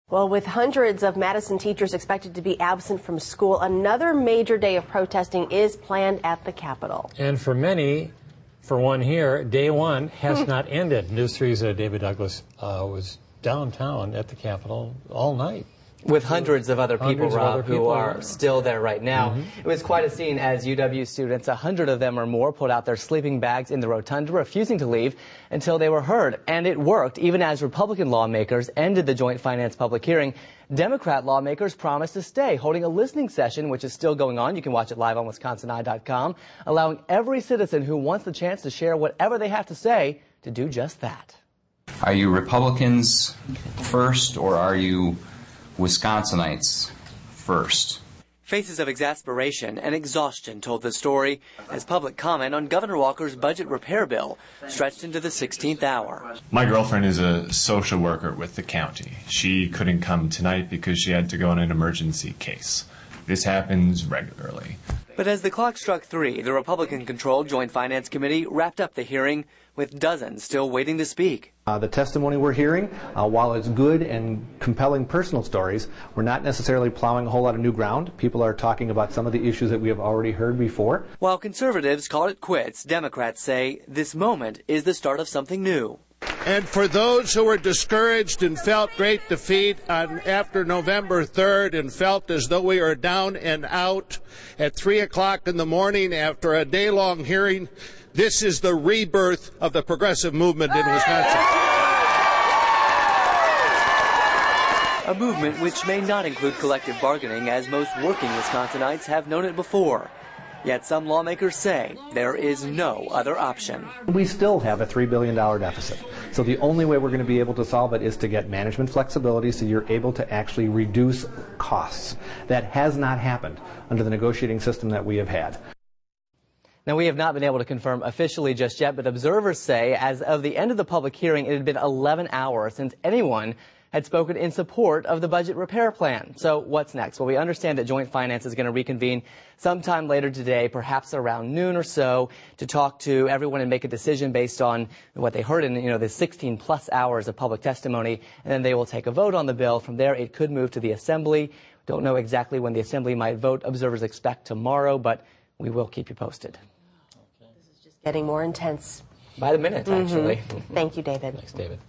Well, with hundreds of Madison teachers expected to be absent from school, another major day of protesting is planned at the Capitol. And for many, for one here, day one has not ended. News 3's David Douglas was downtown at the Capitol all night. With hundreds of other people, Rob, who are still there right now. It was quite a scene as UW students, 100 of them or more, pulled out their sleeping bags in the rotunda, refusing to leave until they were heard. And it worked. Even as Republican lawmakers ended the joint finance public hearing, Democrat lawmakers promised to stay, holding a listening session, which is still going on. You can watch it live on wisconsineye.com, allowing every citizen who wants the chance to share whatever they have to say to do just that. Are you Republicans first, or are you Wisconsinites first? Faces of exasperation and exhaustion told the story as public comment on Governor Walker's budget repair bill stretched into the 16th hour. My girlfriend is a social worker with the county. She couldn't come tonight because she had to go on an emergency case. This happens regularly. But as the clock struck 3, the Republican-controlled Joint Finance Committee wrapped up the hearing with dozens still waiting to speak. The testimony we're hearing, while it's good and compelling personal stories, we're not necessarily plowing a whole lot of new ground. People are talking about some of the issues that we have already heard before. While conservatives call it quits, Democrats say this moment is the start of something new. And for those who were discouraged and felt great defeat after November 3rd and felt as though we are down and out at 3 o'clock in the morning after a day-long hearing, this is the rebirth of the progressive movement in Wisconsin. A movement which may not include collective bargaining, as most working Wisconsinites have known it before. Yet some lawmakers say there is no other option. We still have a $3 billion deficit. So the only way we're going to be able to solve it is to get management flexibility so you're able to actually reduce costs. That has not happened under the negotiating system that we have had. Now, we have not been able to confirm officially just yet, but observers say as of the end of the public hearing, it had been 11 hours since anyone had spoken in support of the budget repair plan. So what's next? Well, we understand that Joint Finance is going to reconvene sometime later today, perhaps around noon or so, to talk to everyone and make a decision based on what they heard in, the 16 plus hours of public testimony. And then they will take a vote on the bill. From there, it could move to the Assembly. Don't know exactly when the Assembly might vote. Observers expect tomorrow, but we will keep you posted. This is just getting more intense. By the minute, actually. Thank you, David. Thanks, David.